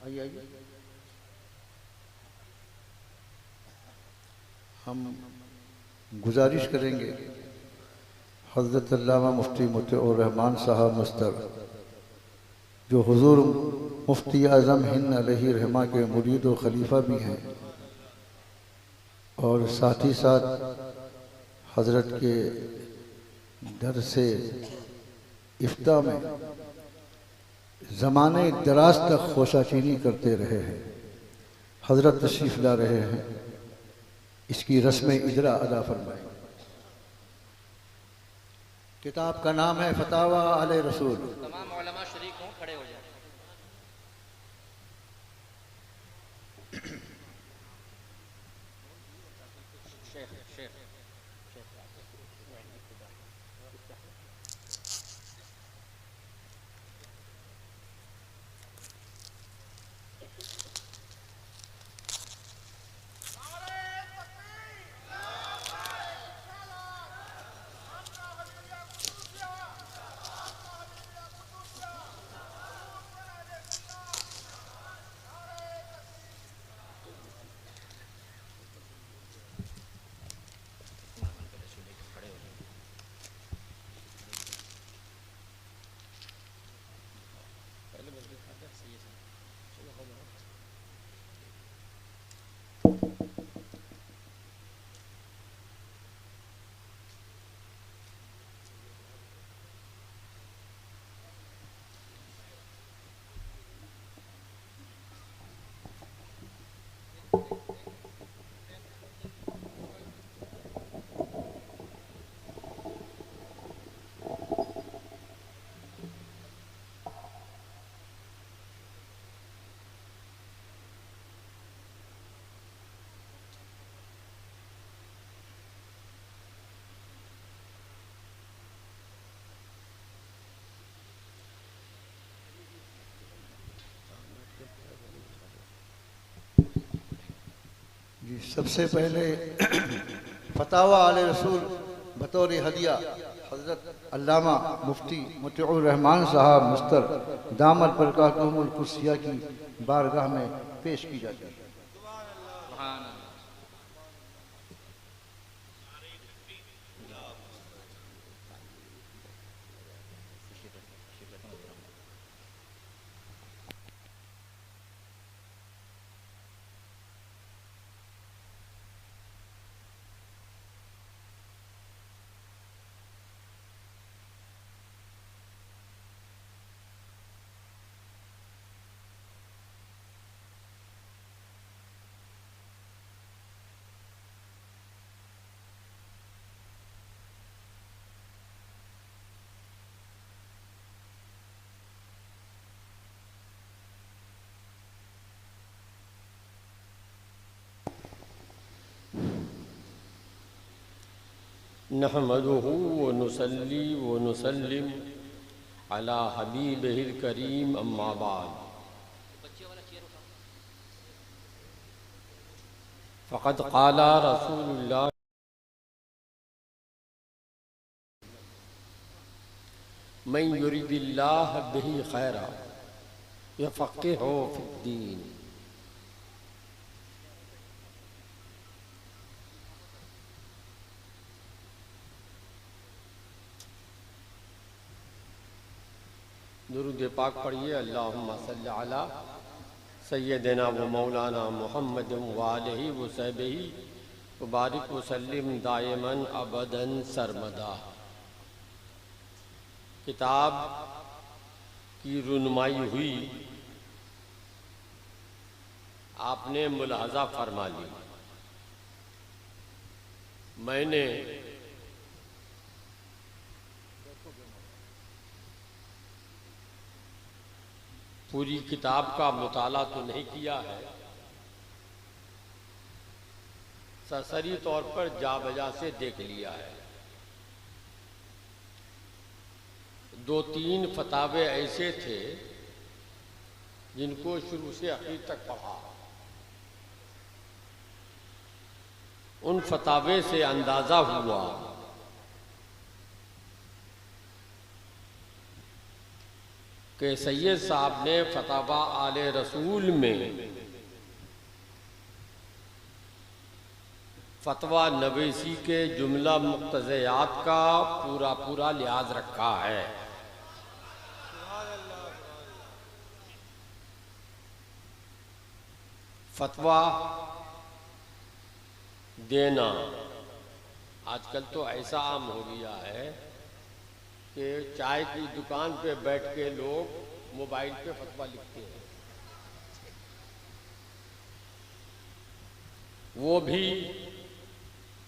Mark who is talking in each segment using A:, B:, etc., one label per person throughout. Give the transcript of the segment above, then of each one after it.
A: आइए आइए। हम गुजारिश करेंगे हज़रत अल्लामा मुफ्ती मोतिउर रहमान साहब मस्तर, जो हुजूर मुफ्ती आज़म हिंद अलैहि रहमा के मुरीद और खलीफा भी हैं और साथ ही साथ हज़रत के दर से इफ्ता में ज़माने दराज तक खोशाचीनी करते रहे हैं, हज़रत तशरीफ़ ला रहे हैं। इसकी रस्म इजरा अदा फरमाए। किताब का नाम है फतावा आले रसूल।
B: तमाम उलमा शरीक हों, खड़े हो जाए। शेख शेख
A: जी, सबसे पहले फतावा आले रसूल बतौर हदिया हज़रत अल्लामा मुफ्ती मोतिउर रहमान साहब मस्तर दामद बरकातुहुमुल कुर्सिया की बारगाह में पेश की जाती है।
C: नहमदुहु व नुसल्ली व नुसल्लिम अला हबीबिहिल करीम अम्मा बाद। फ़क़द क़ाला रसूलुल्लाह मन युरिदिल्लाह बिही खैरा यफ़क़िहु फ़िद्दीन। दुरूद पाक पढ़िए। अल्लाहुम्मा सल्लि अला सय्यदिना व मौलाना मुहम्मद व आलिहि व सहबिही व बारिक व सल्लिम दायमन अबदन सरमदा। किताब की रुनमाई हुई, आपने मुलाहजा फरमा ली। मैंने पूरी किताब का मुताला तो नहीं किया है, सरसरी तौर पर जा बजा से देख लिया है। दो तीन फतावे ऐसे थे जिनको शुरू से आखिर तक पढ़ा। उन फतावे से अंदाज़ा हुआ कि सैयद साहब ने फतवा आले रसूल में फतवा नवीसी के जुमला मुक्तज़यात का पूरा पूरा लिहाज रखा है। फतवा देना आजकल तो ऐसा आम हो गया है कि चाय की दुकान पे बैठ के लोग मोबाइल पे फतवा लिखते हैं, वो भी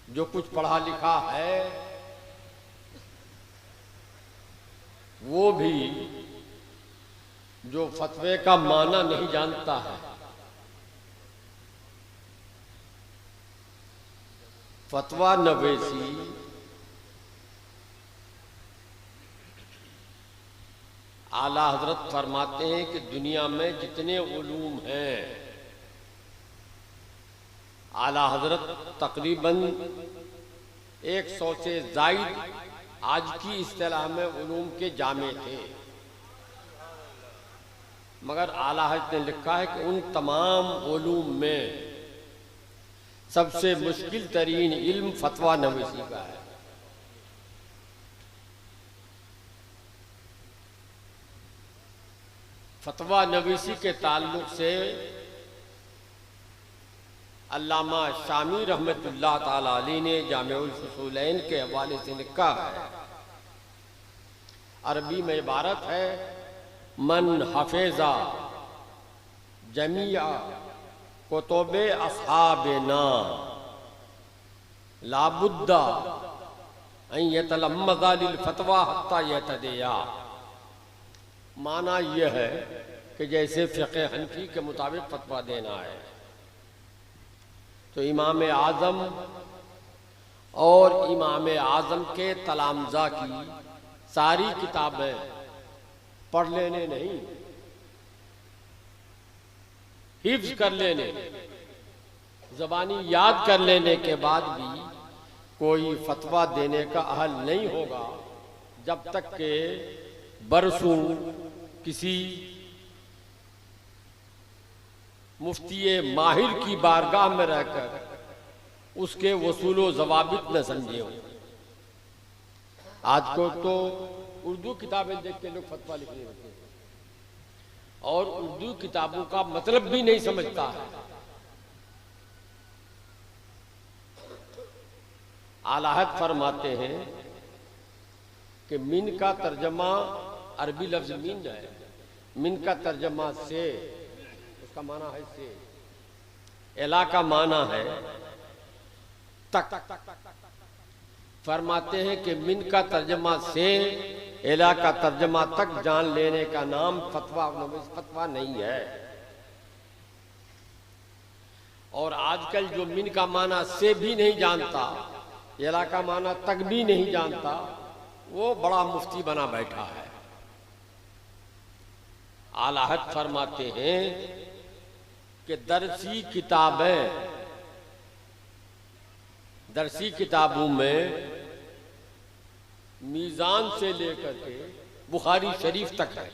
C: जो कुछ पढ़ा लिखा है, वो भी जो फतवे का माना नहीं जानता है। फतवा नवीसी आला हजरत फरमाते हैं कि दुनिया में जितने उलूम हैं, आला हजरत तकरीबन 100 से ज़ायद आज की इस्तिलाह में उलूम के जामे थे, मगर आला हजरत ने लिखा है कि उन तमाम उलूम में सबसे मुश्किल तरीन इल्म फतवा नवीसी का है। फतवा नवीसी के ताल्लुक से अल्लामा शामी रहमतुल्लाह ताला अलैह ने जामिउल फुसूलैन के हवाले से लिखा है। अरबी में इबारत है, मन हफेजा जमिया कुतुबे अस्हाबिना लाबुद्दा अन यतलम्मज़ा लिल फतवा हत्ता यतदिया। माना यह है कि जैसे फ़िक़्ह हनफी के मुताबिक फतवा देना है तो इमाम आज़म और इमाम आज़म के तलामज़ा की सारी किताबें पढ़ लेने नहीं, हिफ्ज़ कर लेने, ज़बानी याद कर लेने के बाद भी कोई फतवा देने का अहल नहीं होगा जब तक के बरसों किसी मुफ्ती माहिर की बारगाह में रहकर उसके वसूलो ज़वाबित न समझे हो। आज को तो उर्दू किताबें देख के लोग फतवा लिखने लगते हैं और उर्दू किताबों का मतलब भी नहीं समझता है। आलाहत फरमाते हैं कि मिन का तर्जमा अरबी लफ्ज मिन है, मिन का तर्जमा से, उसका माना है से, एला का माना है तक। फरमाते हैं कि मिन का तर्जमा से, एला का तर्जमा तक जान लेने का नाम फतवा नहीं है। और आजकल जो मिन का माना से भी नहीं जानता, एला का माना तक भी नहीं जानता, वो बड़ा मुफ्ती बना बैठा है। आलाहत फरमाते हैं कि दरसी किताबों में मीज़ान से लेकर के बुखारी शरीफ तक है।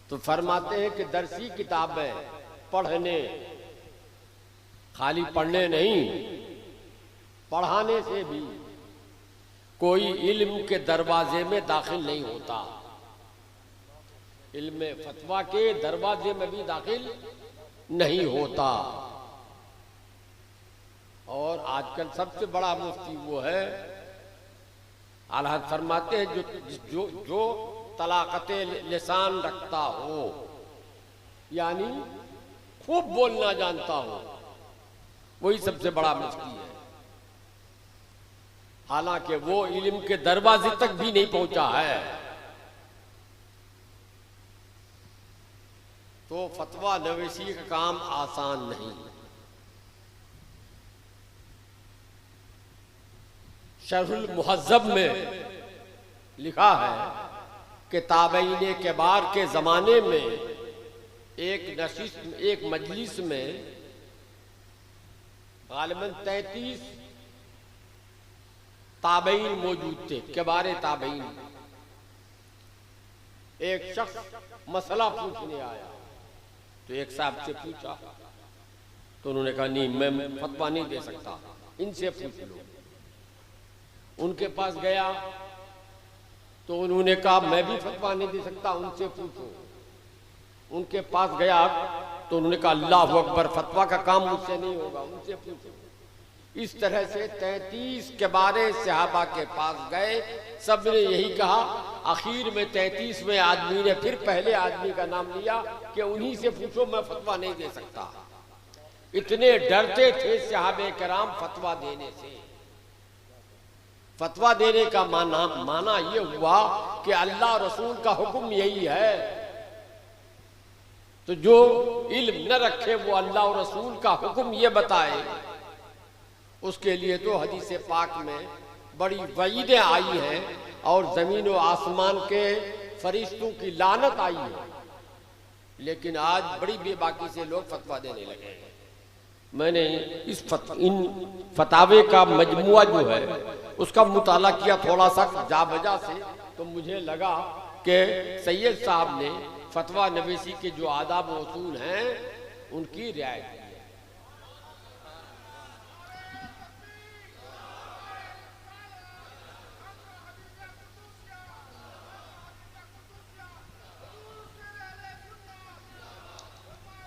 C: तो फरमाते हैं कि दरसी किताबें पढ़ने, खाली पढ़ने नहीं, पढ़ाने से भी कोई इल्म के दरवाजे में दाखिल नहीं होता, इल्म फतवा के दरवाजे में भी दाखिल नहीं होता। और आजकल सबसे बड़ा मुफ्ती वो है, आला फरमाते हैं जो तलाकत लिसान रखता हो, यानी खूब बोलना जानता हो, वही सबसे बड़ा मुफ्ती है। हालांकि वो इल्म के दरवाजे तक भी नहीं पहुंचा है। तो फतवा नवीसी का काम आसान नहीं। शरहुल मुहज़्ज़ब में लिखा है कि ताबईन किबार के ज़माने में एक मजलिस में गालिबन 33 ताबईन मौजूद थे, किबार ताबईन। एक शख्स मसला पूछने आया, तो एक साहब से पूछा, तो उन्होंने कहा नहीं, मैं फतवा नहीं दे सकता, इनसे पूछ लो। उनके पास गया तो उन्होंने कहा मैं भी फतवा नहीं दे सकता, उनसे पूछो। उनके पास गया तो उन्होंने कहा अल्लाह अकबर, फतवा का काम मुझसे नहीं होगा, उनसे पूछो। इस तरह से 33 के बारे सहाबा के पास गए, सब ने यही कहा। आखिर में 33वें आदमी ने फिर पहले आदमी का नाम लिया कि उन्हीं से पूछो, मैं फतवा नहीं दे सकता। इतने डरते थे सहाबे कराम फतवा देने से। फतवा देने का माना ये हुआ कि अल्लाह रसूल का हुक्म यही है, तो जो इल्म न रखे वो अल्लाह और रसूल का हुक्म ये बताए, उसके लिए तो हदीस पाक में बड़ी वईदें आई हैं और जमीन और आसमान के फरिश्तों की लानत आई है। लेकिन आज बड़ी बेबाकी से लोग फतवा देने लगे हैं। मैंने इन फतावे का मजमुआ जो है उसका मुताला किया थोड़ा सा जा बजा से, तो मुझे लगा कि सैयद साहब ने फतवा नवीसी के जो आदाब व उसूल हैं उनकी रियायत की है।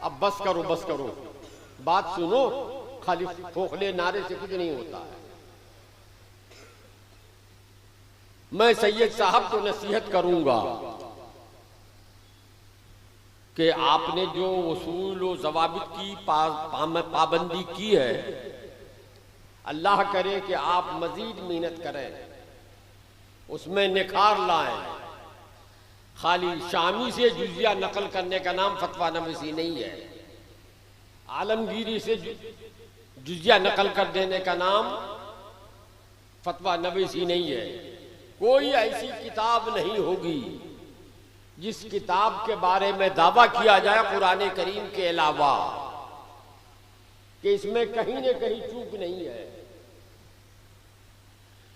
C: अब बस करो, बात सुनो, खाली खोखले नारे से कुछ नहीं होता है। मैं सैयद साहब को नसीहत करूंगा कि आपने जो उसूल व ज़वाबित की पाबंदी की है, अल्लाह करे कि आप मजीद मेहनत करें, उसमें निखार लाएं। खाली शामी से जुजिया नकल करने का नाम फतवा नवीसी नहीं है। आलमगीरी से जुजिया नकल कर देने का नाम फतवा नवीसी नहीं है। कोई ऐसी किताब नहीं होगी जिस किताब के बारे में दावा किया जाए कुरान करीम के अलावा कि इसमें कहीं न कहीं चूक नहीं है,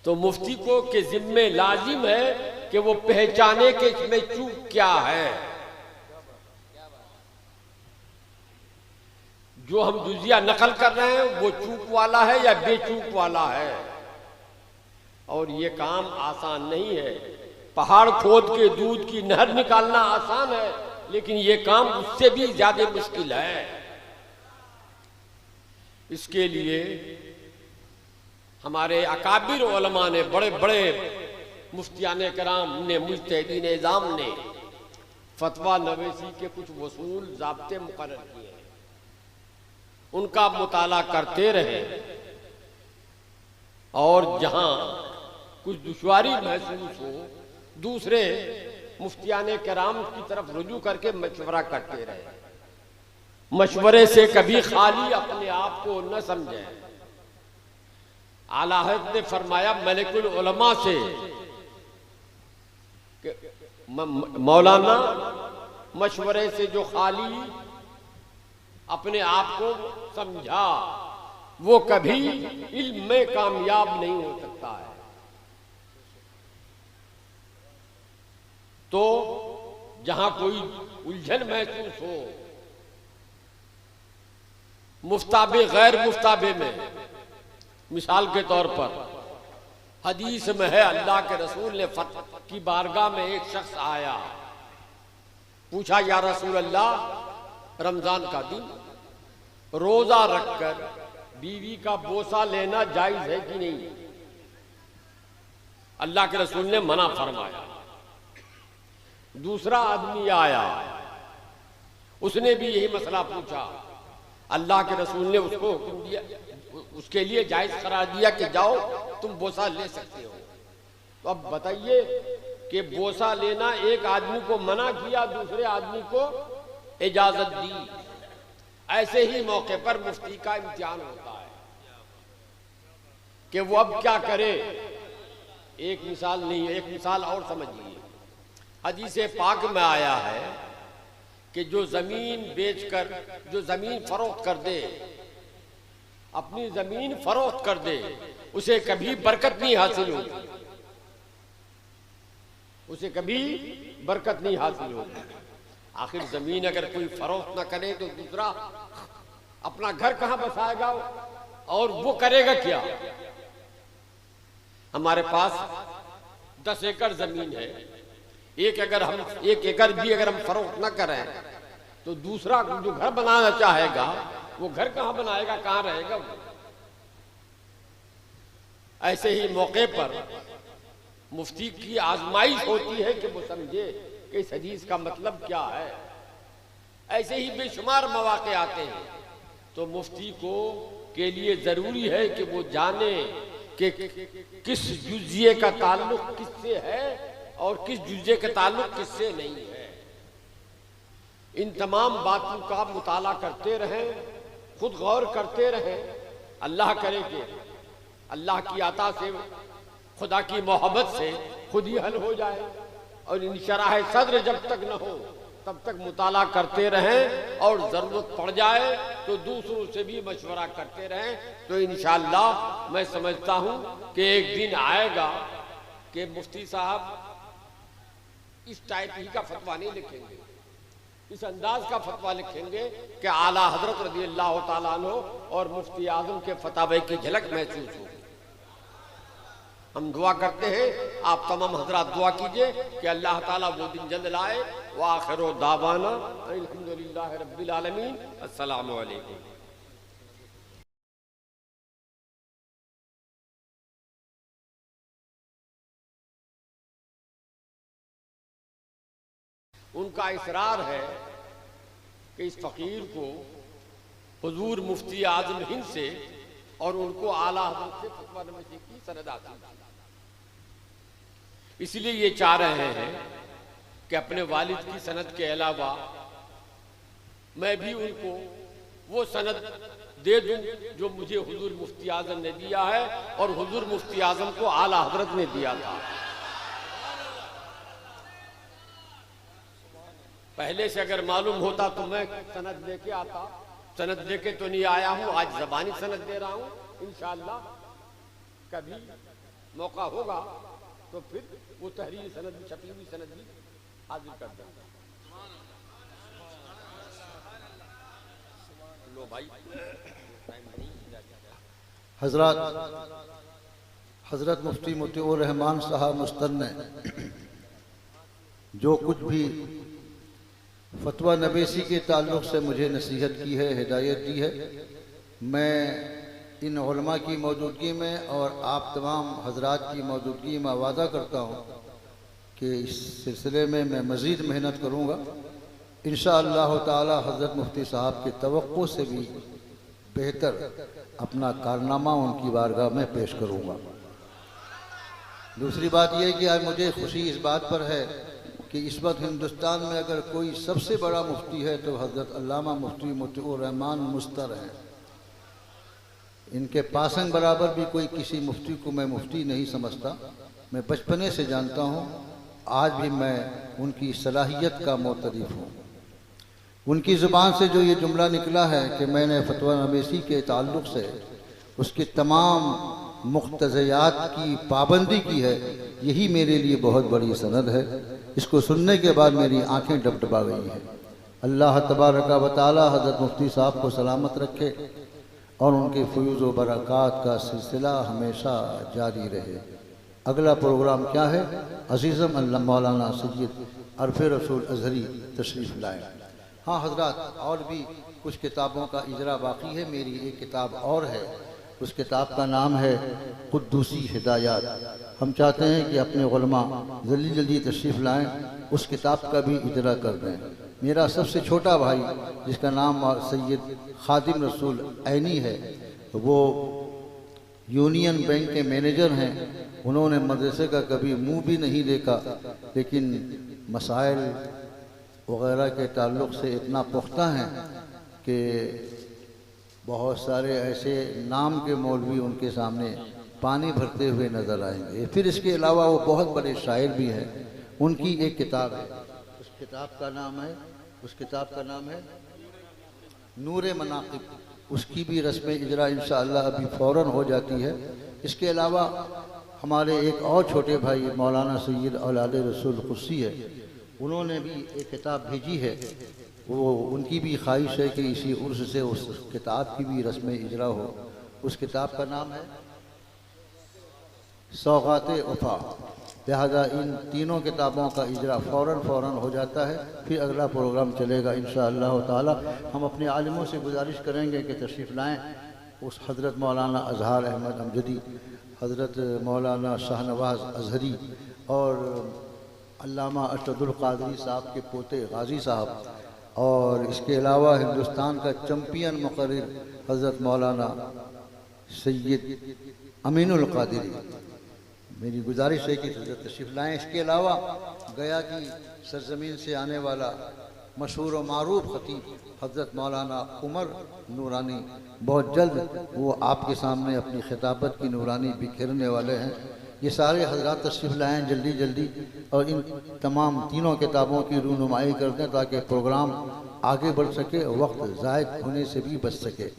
C: तो मुफ्ती को के जिम्मे लाजिम है कि वो पहचाने कि इसमें चूक क्या है। जो हम जुजिया नकल कर रहे हैं वो चूक वाला है या बेचूक वाला है। और ये काम आसान नहीं है। पहाड़ खोद के दूध की नहर निकालना आसान है, लेकिन ये काम उससे भी ज्यादा मुश्किल है। इसके लिए हमारे अकाबिर उलमा ने, बड़े बड़े मुफ्तियाने कराम ने, मुज्तहिदीन निज़ाम ने फतवा नवीसी के कुछ वसूल ज़ाब्ते मुकर्रर किए हैं, उनका मुताला करते रहे और जहां कुछ दुश्वारी महसूस हो दूसरे मुफ्तियाने कराम की तरफ रुजू करके मशवरा करते रहे। मशवरे से कभी खाली अपने आप को न समझे। आला हज़रत ने फरमाया मलिकुल उलमा से, मौलाना मशवरे से जो खाली अपने आप को समझा वो कभी इल्म में कामयाब नहीं हो सकता है। तो जहां कोई उलझन महसूस हो, मुफ्ताबे गैर मुफ्ताबे में, मिसाल के तौर पर हदीस में है अल्लाह के रसूल ने की बारगाह में एक शख्स आया, पूछा या रसूल अल्लाह रमजान का दिन रोजा रखकर बीवी का बोसा लेना जायज है कि नहीं? अल्लाह के रसूल ने मना फरमाया। दूसरा आदमी आया, उसने भी यही मसला पूछा। अल्लाह के रसूल ने उसको हुक्म दिया, उसके लिए जायज करार दिया कि जाओ तुम बोसा ले सकते हो। तो अब बताइए कि बोसा लेना एक आदमी को मना किया, दूसरे आदमी को इजाजत दी। ऐसे ही मौके पर मुफ्ती का इम्तिहान होता है कि वो अब क्या करे। एक मिसाल नहीं, एक मिसाल और समझिए। हदीस पाक में आया है कि जो जमीन बेचकर, जो जमीन फरोख्त कर दे, अपनी जमीन फरोख्त कर दे, उसे कभी बरकत नहीं हासिल होगी। उसे कभी बरकत नहीं हासिल होगी। आखिर जमीन अगर कोई फरोख्त ना करे तो दूसरा अपना घर कहां बसाएगा और वो करेगा क्या? हमारे पास 10 एकड़ जमीन है, एक एकड़ भी अगर हम फरोख्त ना करें तो दूसरा जो घर बनाना चाहेगा वो घर कहां बनाएगा, कहां रहेगा वो? ऐसे ही मौके पर मुफ्ती की आजमाइश होती है कि वो समझे कि इस हदीस का मतलब क्या है। ऐसे ही बेशुमार मौके आते हैं तो मुफ्ती को के लिए जरूरी है कि वो जाने कि किस जुज़िये का ताल्लुक किससे है और किस जुज़िये का ताल्लुक किससे नहीं है। इन तमाम बातों का मुताला करते रहें, खुद गौर करते रहें। अल्लाह करे कि अल्लाह की आता से, खुदा की मोहब्बत से खुद ही हल हो जाए। और इंशराह सद्र जब तक न हो तब तक मुताला करते रहें और ज़रूरत पड़ जाए तो दूसरों से भी मशवरा करते रहें। तो इंशाअल्लाह मैं समझता हूँ कि एक दिन आएगा कि मुफ्ती साहब इस टाइप ही का फतवा नहीं लिखेंगे, इस अंदाज का फतवा लिखेंगे कि आला हजरत रज़ी अल्लाह तआला अन्हु और मुफ्ती आजम के फतवे की झलक महसूस होगी। हम दुआ करते हैं, आप तमाम हजरात दुआ कीजिए कि अल्लाह ताला वो दिन जल्द लाए। व आखिरु दावाना अल्हम्दुलिल्लाहि रब्बिल आलमीन। अस्सलामु अलैकुम। उनका इसरार है कि इस फकीर को हुजूर मुफ्ती आजम हिंद से और उनको आला हज़रत से फतवा नवीसी की सनद आती है। इसलिए ये चाह रहे हैं कि अपने वालिद की सनद के अलावा मैं भी उनको वो सनद दे दूं जो मुझे हुजूर मुफ्ती आजम ने दिया है और हुजूर मुफ्ती आजम को आला हज़रत ने दिया था। पहले से अगर मालूम होता तो मैं सनद लेके आता, सनद लेके तो नहीं आया हूं, आज ज़बानी सनद दे रहा हूं। इंशाअल्लाह कभी मौका होगा तो फिर वो तहरीर सनद भी, छपी हुई सनद भी हाजिर कर देंगे। लो भाई,
A: हजरत मुफ्ती मोतीउर रहमान साहब मुस्तन्ने जो कुछ भी फतवा नबीसी के ताल्लुक़ से मुझे नसीहत की है, हिदायत दी है, मैं इन उलमा की मौजूदगी में और आप तमाम हजरात की मौजूदगी में वादा करता हूँ कि इस सिलसिले में मैं मज़ीद मेहनत करूँगा। इंशाअल्लाह ताला हज़रत मुफ्ती साहब के तवक्को से भी बेहतर अपना कारनामा उनकी बारगाह में पेश करूँगा। दूसरी बात यह कि आज मुझे खुशी इस बात पर है कि इस वक्त हिंदुस्तान में अगर कोई सबसे बड़ा मुफ्ती है तो हज़रत अल्लामा मुफ्ती मोतीउर रहमान मुस्तर हैं। इनके पासंग बराबर भी कोई किसी मुफ्ती को मैं मुफ्ती नहीं समझता। मैं बचपने से जानता हूँ, आज भी मैं उनकी सलाहियत का मोतरिफ हूँ। उनकी ज़ुबान से जो ये जुमला निकला है कि मैंने फतवा नवीसी के ताल्लुक़ से उसके तमाम मुख्तज़यात की पाबंदी की है, यही मेरे लिए बहुत बड़ी सनद है। इसको सुनने के बाद मेरी आंखें डबडबा गई हैं। अल्लाह तबारक व तआला हज़रत मुफ्ती साहब को सलामत रखे और उनके फ़यूज़ व बरक़ात का सिलसिला हमेशा जारी रहे। अगला प्रोग्राम क्या है? अज़ीज़म अल्लाह मौलाना सैयद अरफ़े रसूल अज़हरी तशरीफ़ लाए। हाँ हज़रात, और भी कुछ किताबों का इजरा बाकी है। मेरी एक किताब और है, उस किताब का नाम है क़ुद्दूसी हिदायत। हम चाहते हैं कि अपने उलमा जल्दी जल्दी तशरीफ़ लाएँ, उस किताब का भी इजरा कर दें। मेरा सबसे छोटा भाई जिसका नाम सैयद खादिम रसूल ऐनी है, वो यूनियन बैंक के मैनेजर हैं। उन्होंने मदरसे का कभी मुंह भी नहीं देखा, लेकिन मसाइल वग़ैरह के ताल्लुक़ से इतना पुख्ता हैं कि बहुत सारे ऐसे नाम के मौलवी उनके सामने पानी भरते हुए नज़र आएंगे। फिर इसके अलावा वो बहुत बड़े शायर भी हैं। उनकी एक किताब है, उस किताब का नाम है नूर मनाक़िब। उसकी भी रस्म इजरा इंशाअल्लाह अभी फ़ौरन हो जाती है। इसके अलावा हमारे एक और छोटे भाई मौलाना सैयद औलाद रसूल कुर्सी है, उन्होंने भी एक किताब भेजी है। वो उनकी भी ख्वाहिश है कि इसी उर्स से उस किताब की भी रस्म इजरा हो। उस किताब का नाम है सौगाते वफा। लिहाजा इन तीनों किताबों का इजरा फ़ौरन हो जाता है, फिर अगला प्रोग्राम चलेगा इंशाअल्लाह ताला। हम अपने आलिमों से गुजारिश करेंगे कि तशरीफ़ लाएँ। उस हज़रत मौलाना अज़हार अहमद अमजदी, हज़रत मौलाना शाहनवाज़ अज़हरी और अल्लामा अरशदुल क़ादरी साहब के पोते गाज़ी साहब, और इसके अलावा हिंदुस्तान का चैम्पियन मुक़र्रिर हज़रत मौलाना सैयद अमीनुल क़ादरी। मेरी गुजारिश है कि तशरीफ़ लाएँ। इसके अलावा गया की सरज़मीन से आने वाला मशहूर व मारूफ ख़तीब हज़रत मौलाना उमर नूरानी बहुत जल्द वो आपके सामने अपनी खिताबत की नूरानी बिखेरने वाले हैं। ये सारे हज़रात तशरीफ़ लाएँ जल्दी जल्दी और इन तमाम तीनों किताबों की रूनुमाई कर दें ताकि प्रोग्राम आगे बढ़ सके, वक्त ज़ायद होने से भी बच सके।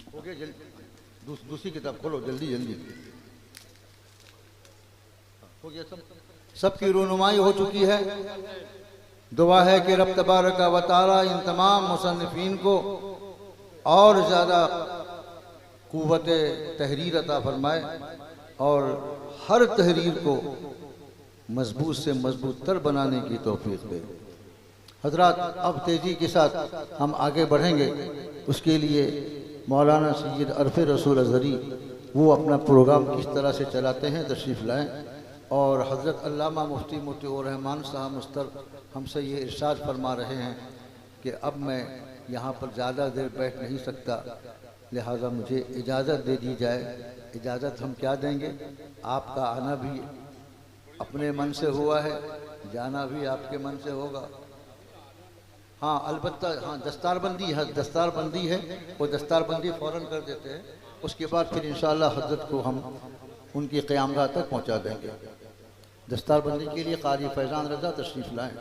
A: हो गया, दूसरी किताब खोलो जल्दी जल्दी। हो गया, सबकी रूनुमाई हो चुकी है। दुआ है कि रब तबारक व तआला इन तमाम मुसन्निफीन को और ज़्यादा क़ुव्वत तहरीर अता फरमाए और हर तहरीर को मजबूत से मजबूत तर बनाने की तौफीक दे। हज़रात, अब तेज़ी के साथ हम आगे बढ़ेंगे। उसके लिए मौलाना सैयद अरफ़ रसूल अज़हरी वो अपना प्रोग्राम किस तरह से चलाते हैं तशरीफ़ लाएँ। और हज़रत अल्लामा मुफ्ती मोतिउर रहमान साहब मुस्तर हमसे ये इरशाद फरमा रहे हैं कि अब मैं यहाँ पर ज़्यादा देर बैठ नहीं सकता, लिहाजा मुझे इजाज़त दे दी जाए। इजाज़त हम क्या देंगे, आपका आना भी अपने मन से हुआ है, जाना भी आपके मन से होगा। हाँ, अलबत्ता हाँ, दस्तारबंदी है, वो दस्तारबंदी फ़ौरन कर देते हैं। उसके बाद फिर इंशाअल्लाह हज़रत को हम उनकी क़यामगाह तक पहुँचा देंगे। दस्तारबंदी के लिए क़ारी फैज़ान रज़ा तशरीफ़ लाएँ।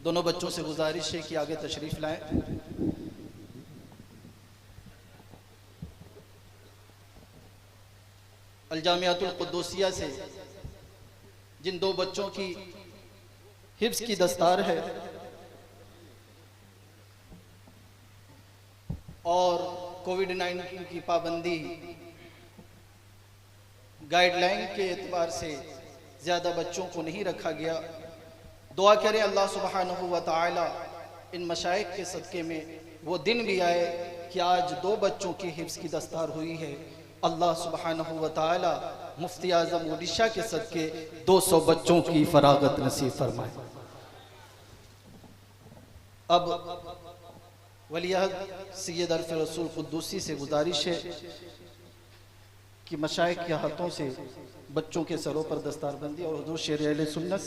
D: दोनों बच्चों से गुजारिश है कि आगे तशरीफ़ लाएं। अल-जामियातुल क़ुद्दूसिया से जिन दो बच्चों की हिफ्ज़ की दस्तार है और कोविड-19 की पाबंदी गाइडलाइन के एतबार से ज़्यादा बच्चों को नहीं रखा गया। दुआ करें अल्लाह सुब्हानहू व तआला इन मशाइख के सदक़े में वो दिन भी आए कि आज दो बच्चों की हिफ्ज़ की दस्तार हुई है। अल्लाह सुब्हानहू व तआला मुफ्ती आज़म उड़ीसा के सदक़े 200 बच्चों की फरागत नसीब फरमाए। अब वलियअहद सैयद अरफ़ रसूल क़ुद्दूसी से गुजारिश है कि मशाइख के हाथों से बच्चों के सरों पर दस्तारबंदी और हुज़ूर शेर अहले सुन्नत